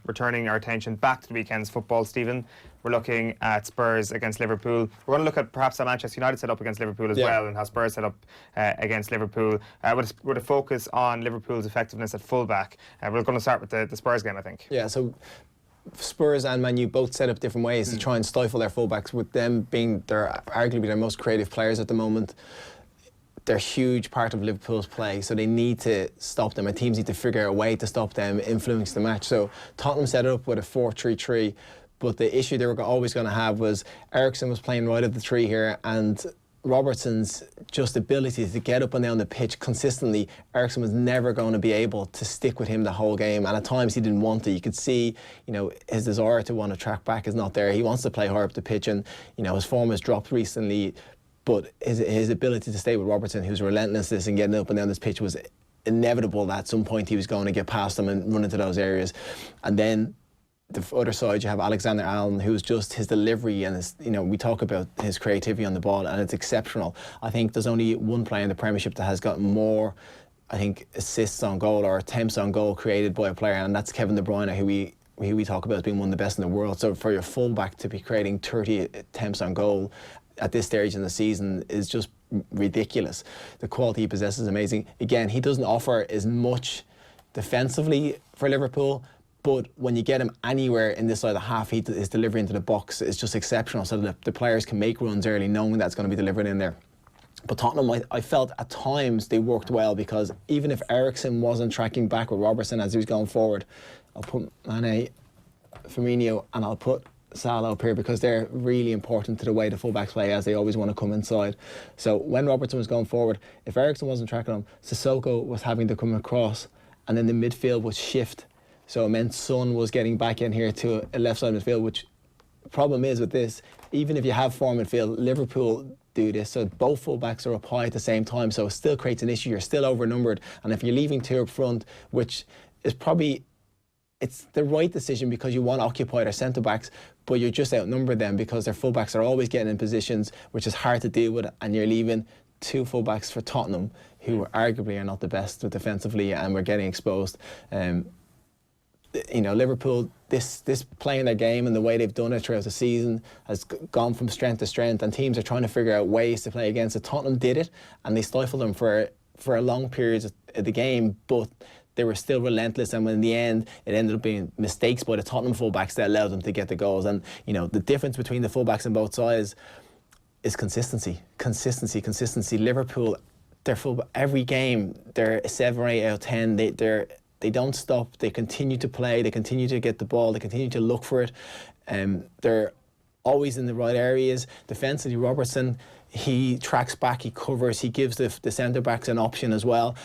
returning our attention back to the weekend's football, Stephen. We're looking at Spurs against Liverpool. We're going to look at perhaps how Manchester United set up against Liverpool as well, and how Spurs set up against Liverpool, with a focus on Liverpool's effectiveness at fullback. We're going to start with the Spurs game, I think. Yeah, so Spurs and Man U both set up different ways to try and stifle their fullbacks, with them being arguably their most creative players at the moment. They're a huge part of Liverpool's play, so they need to stop them, and teams need to figure out a way to stop them influence the match. So Tottenham set it up with a 4-3-3, but the issue they were always going to have was Eriksen was playing right of the tree here, and Robertson's just ability to get up and down the pitch consistently, Eriksen was never going to be able to stick with him the whole game, and at times he didn't want to. You could see, his desire to want to track back is not there. He wants to play higher up the pitch, and his form has dropped recently, but his ability to stay with Robertson, whose relentlessness in getting up and down this pitch, was inevitable that at some point he was going to get past them and run into those areas. And then the other side, you have Alexander-Arnold, who's just his delivery and his, we talk about his creativity on the ball, and it's exceptional. I think there's only one player in the Premiership that has got more, assists on goal or attempts on goal created by a player, and that's Kevin De Bruyne, who we talk about as being one of the best in the world. So for your fullback to be creating 30 attempts on goal at this stage in the season is just ridiculous. The quality he possesses is amazing. Again, he doesn't offer as much defensively for Liverpool, but when you get him anywhere in this side of the half, his delivery into the box is just exceptional, so that the players can make runs early knowing that's going to be delivered in there. But Tottenham, I felt at times they worked well, because even if Eriksen wasn't tracking back with Robertson as he was going forward, I'll put Mane, Firmino, and I'll put Salah up here, because they're really important to the way the fullbacks play, as they always want to come inside. So when Robertson was going forward, if Eriksen wasn't tracking him, Sissoko was having to come across, and then the midfield would shift. So it meant Son was getting back in here to a left side midfield, which the problem is with this, even if you have four midfield, Liverpool do this, so both fullbacks are up high at the same time, so it still creates an issue. You're still overnumbered, and if you're leaving two up front, which is probably, it's the right decision because you want to occupy their centre-backs, but you're just outnumbered them because their full-backs are always getting in positions which is hard to deal with, and you're leaving two full-backs for Tottenham, who arguably are not the best defensively, and we're getting exposed. Liverpool, this playing their game and the way they've done it throughout the season has gone from strength to strength, and teams are trying to figure out ways to play against it. Tottenham did it, and they stifled them for a long period of the game, but they were still relentless, and in the end it ended up being mistakes by the Tottenham fullbacks that allowed them to get the goals. And the difference between the fullbacks on both sides is consistency. Liverpool, they're full every game, they're 7 or 8 out of 10. They don't stop, they continue to play, they continue to get the ball, they continue to look for it. They're always in the right areas. Defensively, Robertson, he tracks back, he covers, he gives the centre-backs an option as well.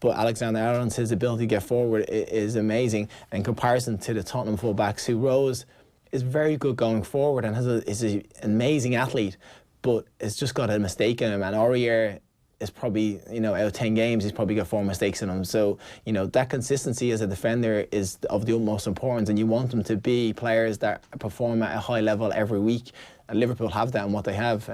But Alexander-Arnold, his ability to get forward is amazing in comparison to the Tottenham full-backs, who Rose is very good going forward and is an amazing athlete, but it's just got a mistake in him. And Aurier is probably, out of 10 games, he's probably got 4 mistakes in him. So, that consistency as a defender is of the utmost importance, and you want them to be players that perform at a high level every week. And Liverpool have that in what they have.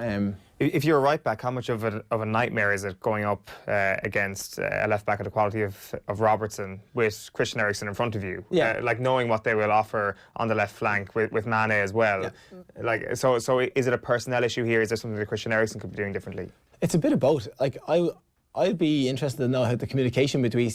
If you're a right back, how much of a nightmare is it going up against a left back of the quality of Robertson with Christian Eriksen in front of you? Yeah. Knowing what they will offer on the left flank with Mane as well. Yeah. So is it a personnel issue here? Is there something that Christian Eriksen could be doing differently? It's a bit of both. I'd be interested to know how the communication between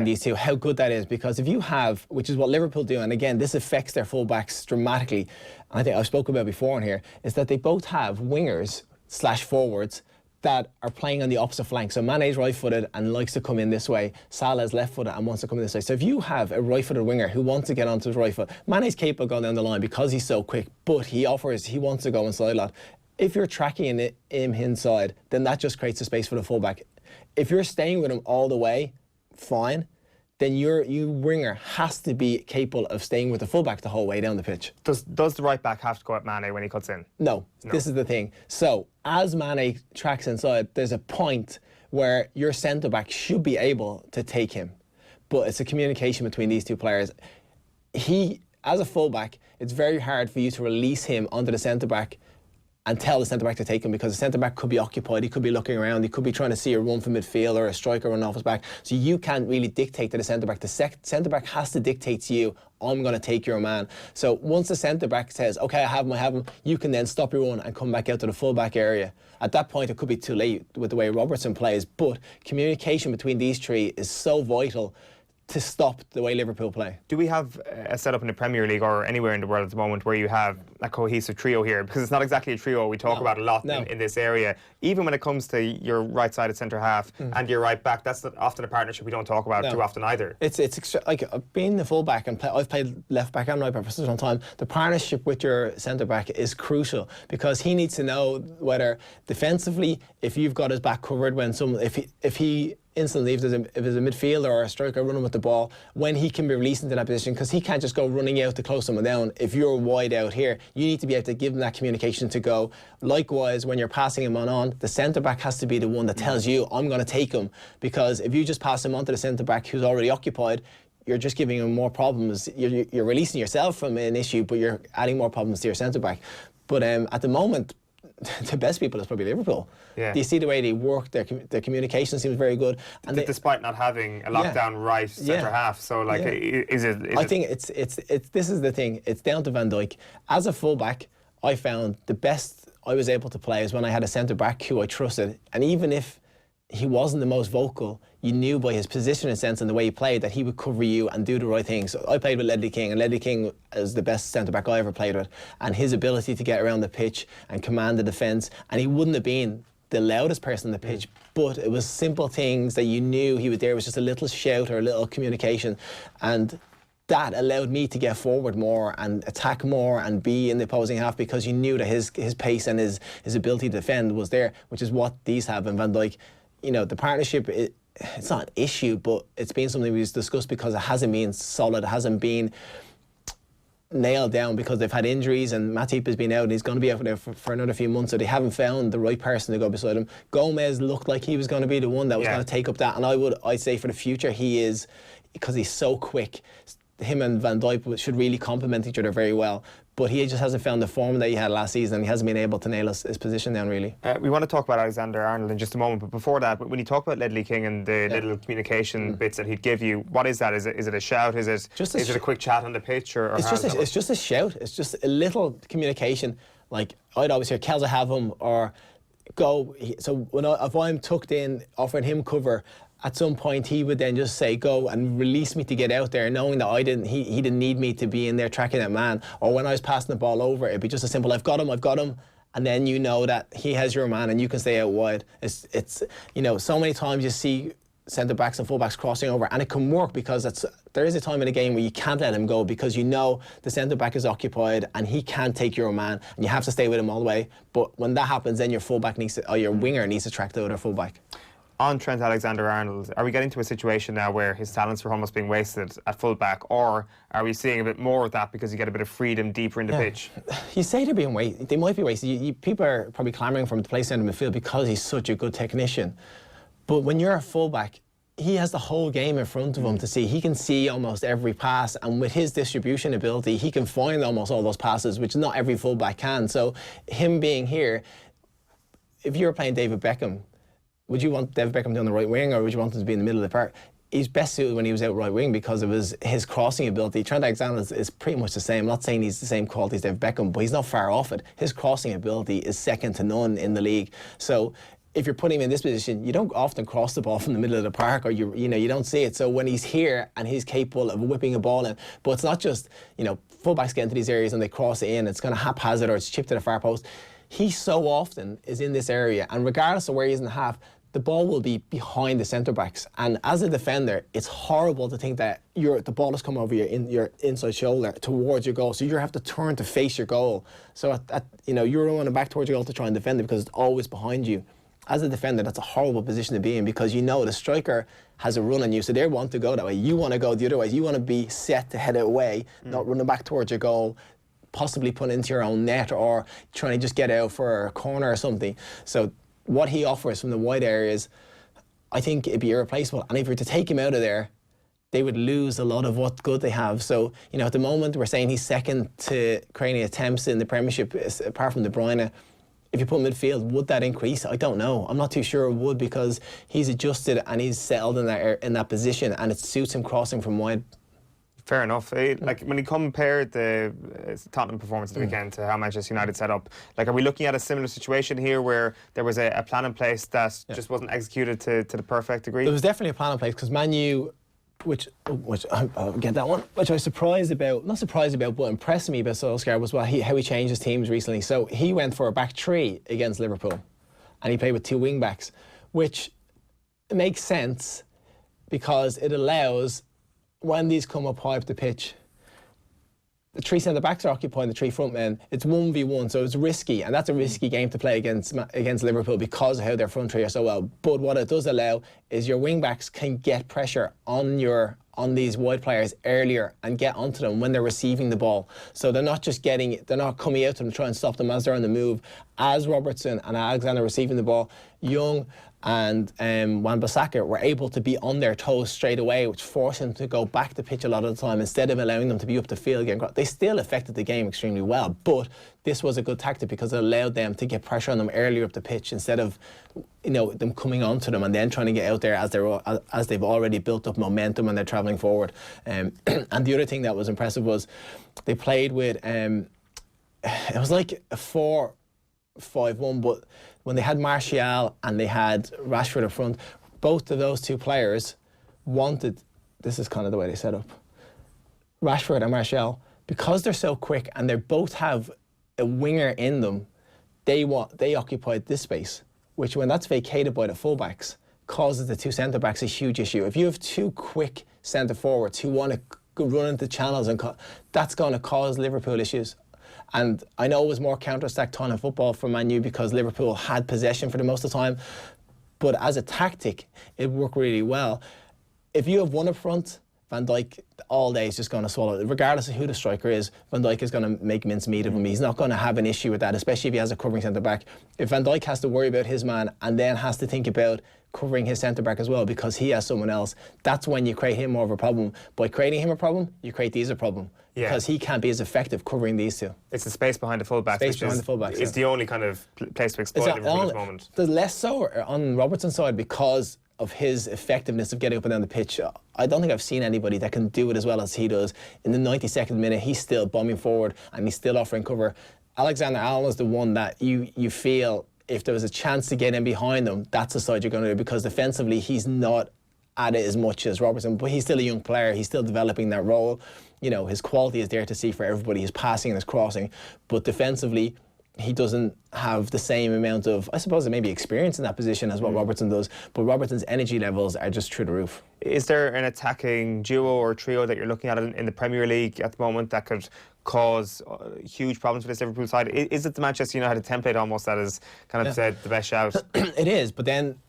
these two, how good that is, because if you have, which is what Liverpool do, and again, this affects their fullbacks dramatically, and I think I've spoken about before in here, is that they both have wingers/forwards that are playing on the opposite flank. So Mane's right-footed and likes to come in this way. Salah's left-footed and wants to come in this way. So if you have a right-footed winger who wants to get onto his right foot, Mane's capable of going down the line because he's so quick, but he wants to go inside a lot. If you're tracking him inside, then that just creates a space for the fullback. If you're staying with him all the way, fine, then your winger has to be capable of staying with the fullback the whole way down the pitch. Does the right back have to go at Mane when he cuts in? No, this is the thing. So as Mane tracks inside, there's a point where your centre-back should be able to take him. But it's a communication between these two players. As a fullback, it's very hard for you to release him onto the centre-back and tell the centre-back to take him, because the centre-back could be occupied, he could be looking around, he could be trying to see a run from midfield or a striker run off his back. So you can't really dictate to the centre-back. The centre-back has to dictate to you, I'm going to take your man. So once the centre-back says, okay, I have him, you can then stop your run and come back out to the full-back area. At that point, it could be too late with the way Robertson plays, but communication between these three is so vital to stop the way Liverpool play. Do we have a setup in the Premier League or anywhere in the world at the moment where you have a cohesive trio here? Because it's not exactly a trio we talk about a lot in this area. Even when it comes to your right-sided centre-half and your right-back, that's often a partnership we don't talk about too often either. It's like being the full-back, and I've played left-back and right-back for such a long time, the partnership with your centre-back is crucial, because he needs to know whether defensively, if you've got his back covered, when if he instantly, if there's a midfielder or a striker running with the ball, when he can be released into that position, because he can't just go running out to close someone down. If you're wide out here, you need to be able to give him that communication to go. Likewise, when you're passing him on, the centre-back has to be the one that tells you, I'm going to take him, because if you just pass him on to the centre-back who's already occupied, you're just giving him more problems. You're releasing yourself from an issue, but you're adding more problems to your centre-back. But at the moment, the best people is probably Liverpool. Yeah. Do you see the way they work? Their communication seems very good, and despite not having a lockdown right centre half. So like, is it? I think it's this is the thing. It's down to Van Dijk. As a fullback, I found the best I was able to play is when I had a centre back who I trusted, and even if he wasn't the most vocal, you knew by his positioning sense and the way he played that he would cover you and do the right thing. So I played with Ledley King, and Ledley King is the best centre-back I ever played with. And his ability to get around the pitch and command the defence, and he wouldn't have been the loudest person on the pitch, but it was simple things that you knew he was there. It was just a little shout or a little communication. And that allowed me to get forward more and attack more and be in the opposing half, because you knew that his pace and his ability to defend was there, which is what these have in Van Dijk. You know, the partnership, it's not an issue, but it's been something we've discussed because it hasn't been solid, it hasn't been nailed down, because they've had injuries, and Matip has been out and he's going to be out there for another few months, so they haven't found the right person to go beside him. Gomez looked like he was going to be the one that was going to take up that, and I'd say for the future he is, because he's so quick. Him and Van Dijk should really complement each other very well, but he just hasn't found the form that he had last season, and he hasn't been able to nail his position down really. We want to talk about Alexander-Arnold in just a moment, but before that, when you talk about Ledley King and the little communication bits that he'd give you, what is that? Is it a shout? Is it a quick chat on the pitch? Or it's just a shout. It's just a little communication. Like, I'd always hear, Kel's have him, or go. So if I'm tucked in, offering him cover, at some point he would then just say go and release me to get out there, knowing that he didn't need me to be in there tracking that man. Or when I was passing the ball over, it'd be just a simple, I've got him, and then you know that he has your man and you can stay out wide. It's you know, so many times you see centre backs and full backs crossing over, and it can work because there is a time in the game where you can't let him go, because you know the centre back is occupied and he can't take your man, and you have to stay with him all the way. But when that happens, then your full back your winger needs to track the other full back. On Trent Alexander-Arnold, are we getting to a situation now where his talents are almost being wasted at full-back, or are we seeing a bit more of that because you get a bit of freedom deeper in the pitch? You say they're being wasted. They might be wasted. People are probably clamouring for him to play centre midfield because he's such a good technician. But when you're a full-back, he has the whole game in front of him to see. He can see almost every pass, and with his distribution ability, he can find almost all those passes, which not every full-back can. So him being here, if you were playing David Beckham, would you want David Beckham down the right wing, or would you want him to be in the middle of the park? He's best suited when he was out right wing because of his crossing ability. Trent Alexander is pretty much the same. I'm not saying he's the same quality as David Beckham, but he's not far off it. His crossing ability is second to none in the league. So if you're putting him in this position, you don't often cross the ball from the middle of the park, or you don't see it. So when he's here and he's capable of whipping a ball in, but it's not just, fullbacks get into these areas and they cross it in, it's kind of haphazard or it's chipped to the far post. He so often is in this area, and regardless of where he is in the half, the ball will be behind the centre-backs. And as a defender, it's horrible to think that the ball has come over your inside shoulder towards your goal, so you have to turn to face your goal. So you're running back towards your goal to try and defend it because it's always behind you. As a defender, that's a horrible position to be in, because the striker has a run on you, so they want to go that way. You want to go the other way. You want to be set to head it away, not running back towards your goal, possibly put into your own net, or trying to just get out for a corner or something. So what he offers from the wide areas, I think it'd be irreplaceable. And if you were to take him out of there, they would lose a lot of what good they have. So, at the moment, we're saying he's second to creating attempts in the Premiership, apart from De Bruyne. if you put midfield, would that increase? I don't know. I'm not too sure it would, because he's adjusted and he's settled in that position, and it suits him crossing from wide. Fair enough. Like, when you compare the Tottenham performance at the weekend to how Manchester United set up, like, are we looking at a similar situation here where there was a plan in place that just wasn't executed to the perfect degree? There was definitely a plan in place, because Man U, which I'll get that one, which I was surprised about, not surprised about, but impressed me about Solskjaer was how he changed his teams recently. So he went for a back three against Liverpool, and he played with two wing backs, which makes sense because it allows, when these come up high up the pitch, the three centre backs are occupying the three front men. It's 1v1, so it's risky, and that's a risky game to play against Liverpool because of how their front three are so well. But what it does allow is your wing backs can get pressure on these wide players earlier and get onto them when they're receiving the ball. So they're not coming out to them to try and stop them as they're on the move. As Robertson and Alexander receiving the ball, Young and Wan-Bissaka were able to be on their toes straight away, which forced them to go back the pitch a lot of the time instead of allowing them to be up the field again. They still affected the game extremely well, but this was a good tactic because it allowed them to get pressure on them earlier up the pitch instead of them coming onto them and then trying to get out there as they've already built up momentum and they're travelling forward. And the other thing that was impressive was they played with it was like a 4-5-1, but when they had Martial and they had Rashford up front, both of those two players wanted, this is kind of the way they set up, Rashford and Martial, because they're so quick and they both have a winger in them, they occupied this space, which when that's vacated by the fullbacks, causes the two centre-backs a huge issue. If you have two quick centre-forwards who want to run into channels, that's going to cause Liverpool issues. And I know it was more counter-attack time in football for Man U because Liverpool had possession for the most of the time, but as a tactic, it worked really well. If you have one up front, Van Dijk all day is just going to swallow it. Regardless of who the striker is, Van Dijk is going to make mincemeat of him. He's not going to have an issue with that, especially if he has a covering centre-back. If Van Dijk has to worry about his man and then has to think about covering his centre-back as well because he has someone else, that's when you create him more of a problem. By creating him a problem, you create these a problem. Yeah. Because he can't be as effective covering these two. It's the space behind the fullbacks, which is the only kind of place to exploit Liverpool at the moment. There's less so on Robertson's side because of his effectiveness of getting up and down the pitch. I don't think I've seen anybody that can do it as well as he does. In the 92nd minute, he's still bombing forward and he's still offering cover. Alexander-Arnold is the one that you feel, if there was a chance to get in behind them, that's the side you're going to do, because defensively he's not at it as much as Robertson, but he's still a young player. He's still developing that role. His quality is there to see for everybody, his passing and his crossing, but defensively he doesn't have the same amount of, I suppose, maybe experience in that position as what Robertson does, but Robertson's energy levels are just through the roof. Is there an attacking duo or trio that you're looking at in the Premier League at the moment that could cause huge problems for this Liverpool side? Is it the Manchester United template almost that is kind of said the best shout? It is, but then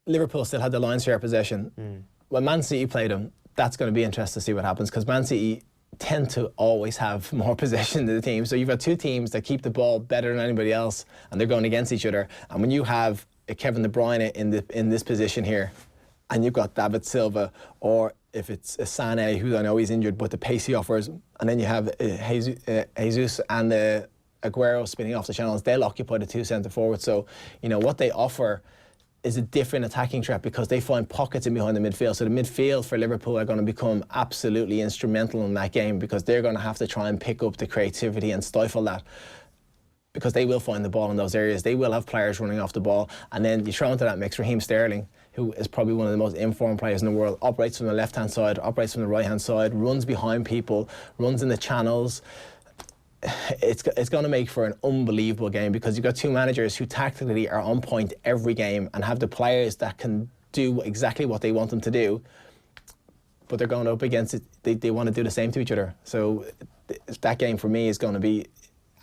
Liverpool still had the lion's share of possession. When Man City played them, that's going to be interesting to see what happens, because Man City tend to always have more possession than the team. So you've got two teams that keep the ball better than anybody else, and they're going against each other. And when you have a Kevin De Bruyne in this position here, and you've got David Silva, or if it's a Sané, who I know he's injured, but the pace he offers, and then you have Jesus and Aguero spinning off the channels, they'll occupy the two centre forwards. So what they offer is a different attacking threat because they find pockets in behind the midfield. So the midfield for Liverpool are going to become absolutely instrumental in that game, because they're going to have to try and pick up the creativity and stifle that, because they will find the ball in those areas. They will have players running off the ball, and then you throw into that mix Raheem Sterling, who is probably one of the most informed players in the world, operates from the left-hand side, operates from the right-hand side, runs behind people, runs in the channels. It's going to make for an unbelievable game, because you've got two managers who tactically are on point every game and have the players that can do exactly what they want them to do, but they're going up against it. They want to do the same to each other. So that game for me is going to be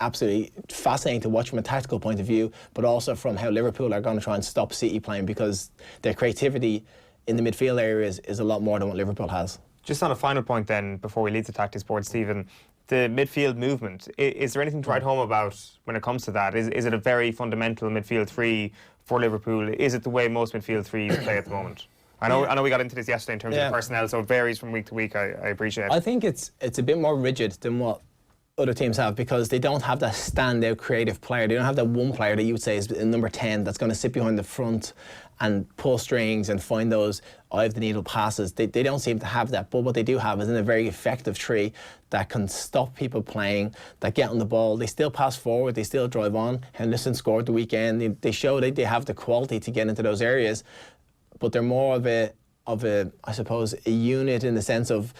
absolutely fascinating to watch from a tactical point of view, but also from how Liverpool are going to try and stop City playing, because their creativity in the midfield areas is a lot more than what Liverpool has. Just on a final point then, before we leave the tactics board, Stephen, the midfield movement, is there anything to write home about when it comes to that? Is it a very fundamental midfield three for Liverpool? Is it the way most midfield threes play at the moment? I know we got into this yesterday in terms of personnel, so it varies from week to week. I appreciate it. I think it's a bit more rigid than what other teams have, because they don't have that standout creative player. They don't have that one player that you would say is number 10 that's going to sit behind the front and pull strings and find those eye of the needle passes. They don't seem to have that, but what they do have is a very effective three that can stop people playing, that get on the ball. They still pass forward, they still drive on. Henderson scored the weekend. They show that they have the quality to get into those areas, but they're more of a I suppose a unit in the sense of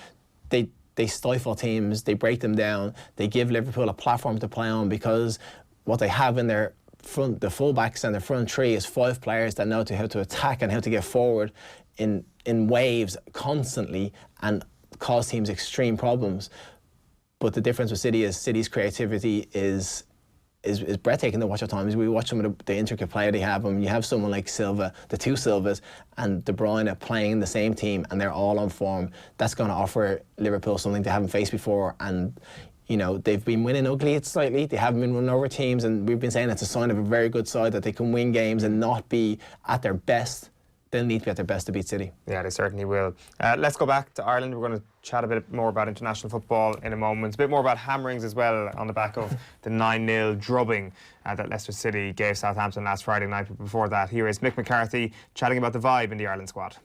they stifle teams, they break them down, they give Liverpool a platform to play on, because what they have in their front, the fullbacks and the front three, is 5 players that know how to attack and how to get forward in waves constantly and cause teams extreme problems. But the difference with City is City's creativity is breathtaking to watch at times. We watch some of the intricate play they have, and you have someone like Silva, the two Silvas, and De Bruyne playing in the same team, and they're all on form. That's going to offer Liverpool something they haven't faced before. And you know, they've been winning ugly slightly. They haven't been running over teams, and we've been saying it's a sign of a very good side that they can win games and not be at their best. They'll need to be at their best to beat City. Yeah, they certainly will. Let's go back to Ireland. We're going to chat a bit more about international football in a moment. A bit more about hammerings as well on the back of the 9-0 drubbing that Leicester City gave Southampton last Friday night. But before that, here is Mick McCarthy chatting about the vibe in the Ireland squad.